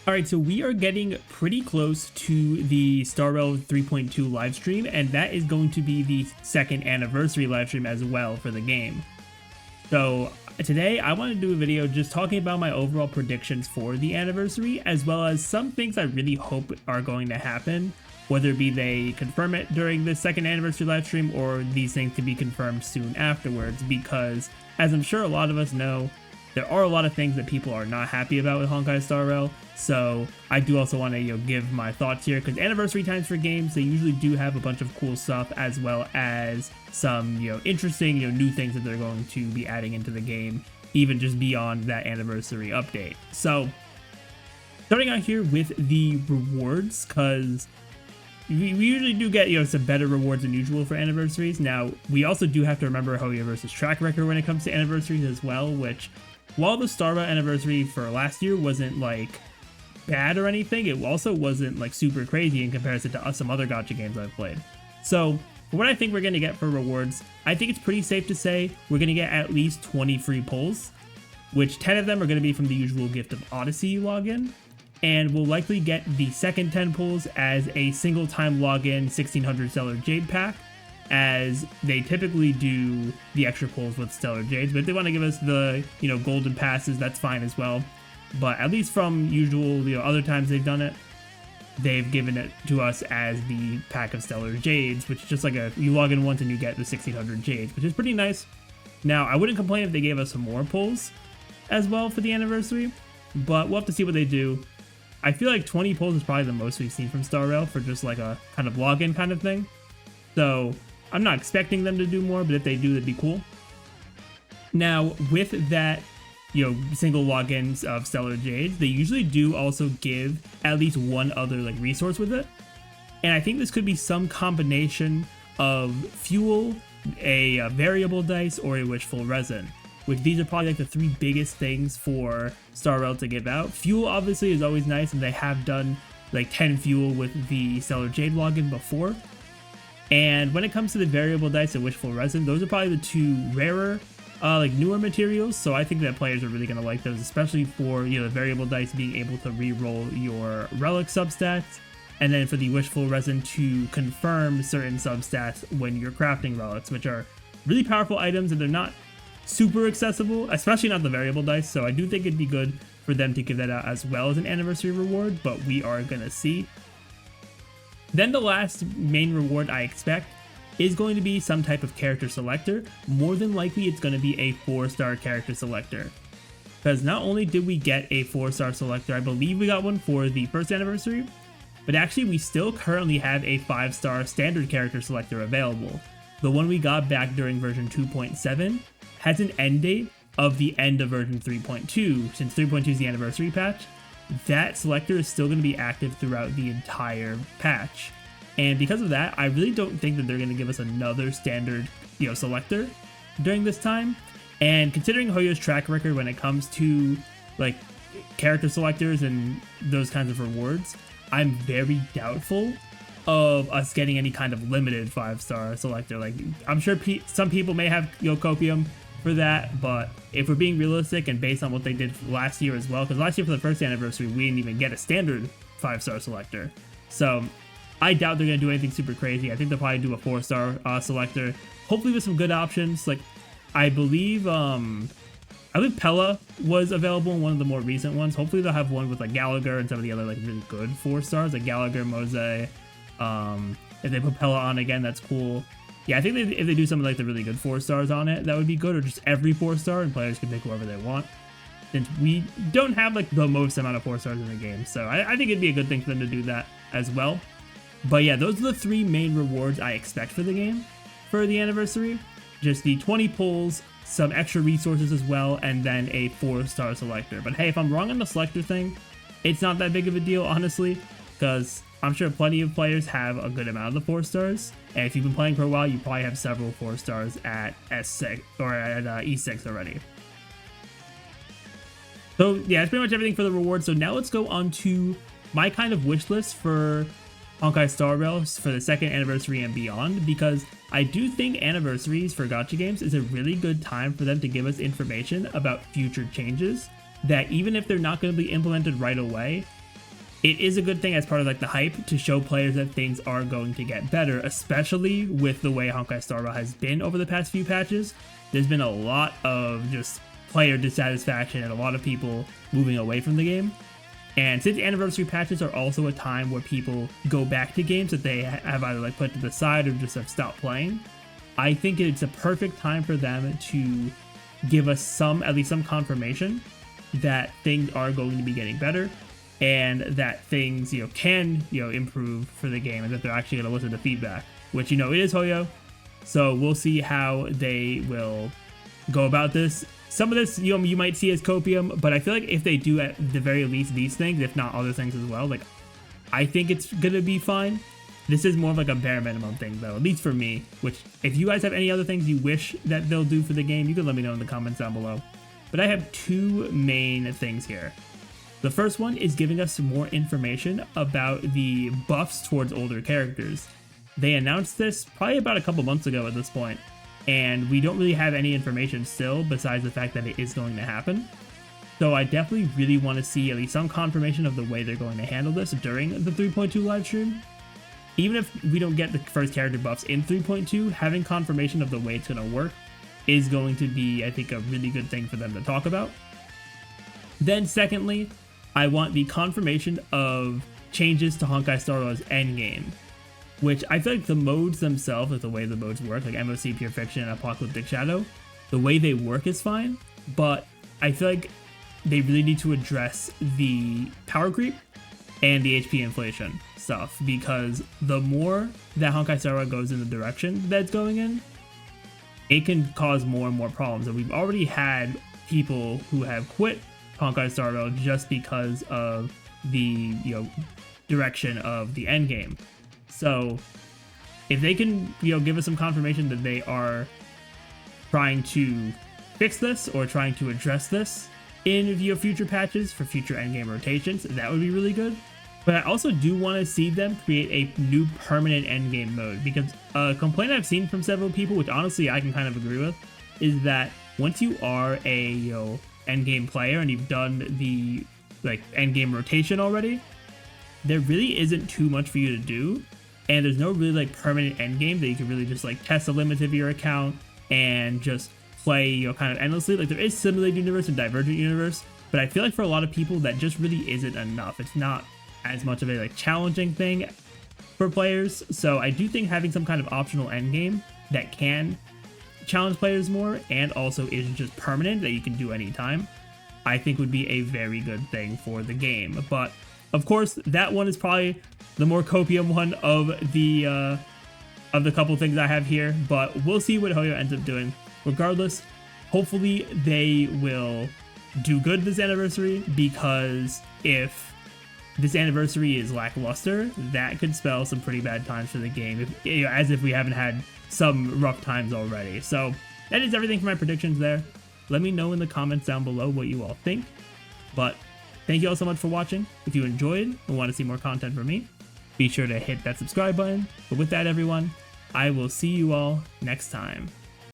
Alright, so we are getting pretty close to the Star Rail 3.2 livestream, and that is going to be the second anniversary livestream as well for the game. So today I want to do a video just talking about my overall predictions for the anniversary, as well as some things I really hope are going to happen, whether it be they confirm it during the second anniversary livestream or these things can be confirmed soon afterwards, because as I'm sure a lot of us know, there are a lot of things that people are not happy about with Honkai Star Rail, so I do also want to give my thoughts here, because anniversary times for games, they usually do have a bunch of cool stuff, as well as some interesting new things that they're going to be adding into the game, even just beyond that anniversary update. So starting out here with the rewards, because we usually do get some better rewards than usual for anniversaries. Now we also do have to remember Hoyoverse's track record when it comes to anniversaries as well, which while the Star Rail anniversary for last year wasn't like bad or anything, it also wasn't like super crazy in comparison to some other gacha games I've played. So for what I think we're going to get for rewards, I think it's pretty safe to say we're going to get at least 20 free pulls, which 10 of them are going to be from the usual Gift of Odyssey login, and we'll likely get the second 10 pulls as a single time login 1600 Stellar Jade pack, as they typically do the extra pulls with Stellar Jades. But if they want to give us the golden passes, that's fine as well. But at least from usual other times they've done it, they've given it to us as the pack of Stellar Jades, which is just like you log in once and you get the 1600 Jades, which is pretty nice. Now I wouldn't complain if they gave us some more pulls as well for the anniversary, but we'll have to see what they do. I feel like 20 pulls is probably the most we've seen from Star Rail for just like a kind of login kind of thing. So I'm not expecting them to do more, but if they do, that'd be cool. Now, with that, single logins of Stellar Jades, they usually do also give at least one other resource with it. And I think this could be some combination of fuel, a variable dice, or a wishful resin, which these are probably the three biggest things for Star Rail to give out. Fuel obviously is always nice, and they have done 10 fuel with the Stellar Jade login before. And when it comes to the variable dice and wishful resin, those are probably the two rarer, newer materials. So I think that players are really going to like those, especially for the variable dice being able to re-roll your relic substats, and then for the wishful resin to confirm certain substats when you're crafting relics, which are really powerful items, and they're not super accessible, especially not the variable dice. So I do think it'd be good for them to give that out as well as an anniversary reward, but we are going to see. Then the last main reward I expect is going to be some type of character selector. More than likely it's going to be a 4-star character selector, because not only did we get a 4-star selector, I believe we got one for the first anniversary, but actually we still currently have a 5-star standard character selector available. The one we got back during version 2.7 has an end date of the end of version 3.2, since 3.2 is the anniversary patch. That selector is still going to be active throughout the entire patch. And because of that, I really don't think that they're going to give us another standard, selector during this time. And considering Hoyo's track record when it comes to character selectors and those kinds of rewards, I'm very doubtful of us getting any kind of limited 5-star selector. I'm sure some people may have copium for that, but if we're being realistic and based on what they did last year as well, because last year for the first anniversary we didn't even get a standard 5-star selector, so I doubt they're going to do anything super crazy. I think they'll probably do a 4-star selector, hopefully with some good options. I believe Pella was available in one of the more recent ones. Hopefully they'll have one with Gallagher and some of the other really good 4-stars, like Gallagher, Mose. If they put Pella on again, that's cool. Yeah, I think if they do some of the really good 4-stars on it, that would be good, or just every 4-star and players can pick whoever they want, since we don't have the most amount of 4-stars in the game. So I think it'd be a good thing for them to do that as well. But yeah, those are the three main rewards I expect for the game for the anniversary. Just the 20 pulls, some extra resources as well, and then a 4-star selector. But hey, if I'm wrong on the selector thing, it's not that big of a deal, honestly, because I'm sure plenty of players have a good amount of the 4-stars, and if you've been playing for a while, you probably have several 4-stars at S6 or at E6 already. So yeah, that's pretty much everything for the rewards. So now let's go on to my kind of wish list for Honkai Star Rail for the second anniversary and beyond, because I do think anniversaries for gacha games is a really good time for them to give us information about future changes that, even if they're not going to be implemented right away, it is a good thing as part of like the hype to show players that things are going to get better, especially with the way Honkai Star Rail has been over the past few patches. There's been a lot of just player dissatisfaction and a lot of people moving away from the game. And since anniversary patches are also a time where people go back to games that they have either like put to the side or just have stopped playing, I think it's a perfect time for them to give us at least some confirmation that things are going to be getting better, and that things, can, improve for the game, and that they're actually going to listen to feedback, which, it is Hoyo. So we'll see how they will go about this. Some of this, you might see as copium, but I feel like if they do at the very least these things, if not other things as well, like, I think it's going to be fine. This is more of like a bare minimum thing though, at least for me, which if you guys have any other things you wish that they'll do for the game, you can let me know in the comments down below. But I have two main things here. The first one is giving us some more information about the buffs towards older characters. They announced this probably about a couple months ago at this point, and we don't really have any information still besides the fact that it is going to happen. So I definitely really want to see at least some confirmation of the way they're going to handle this during the 3.2 livestream. Even if we don't get the first character buffs in 3.2, having confirmation of the way it's going to work is going to be, I think, a really good thing for them to talk about. Then secondly, I want the confirmation of changes to Honkai Star Rail's endgame, which I feel like the modes themselves, like the way the modes work, like MOC, Pure Fiction, and Apocalyptic Shadow, the way they work is fine, but I feel like they really need to address the power creep and the HP inflation stuff, because the more that Honkai Star Rail goes in the direction that it's going in, it can cause more and more problems. And we've already had people who have quit Honkai Star Rail just because of the direction of the end game. So if they can give us some confirmation that they are trying to fix this or trying to address this in future patches for future endgame rotations, that would be really good. But I also do want to see them create a new permanent endgame mode, because a complaint I've seen from several people, which honestly I can kind of agree with, is that once you are a endgame player and you've done the endgame rotation already, there really isn't too much for you to do, and there's no really permanent endgame that you can really just test the limits of your account and just play kind of endlessly. There is Simulated Universe and Divergent Universe, but I feel like for a lot of people that just really isn't enough. It's not as much of a challenging thing for players. So I do think having some kind of optional endgame that can challenge players more and also isn't just permanent that you can do anytime, I think would be a very good thing for the game. But of course, that one is probably the more copium one of the couple things I have here, but we'll see what Hoyo ends up doing. Regardless, hopefully they will do good this anniversary, because if this anniversary is lackluster, that could spell some pretty bad times for the game, as if we haven't had some rough times already. So that is everything for my predictions there. Let me know in the comments down below what you all think. But thank you all so much for watching. If you enjoyed and want to see more content from me, be sure to hit that subscribe button. But with that, everyone, I will see you all next time.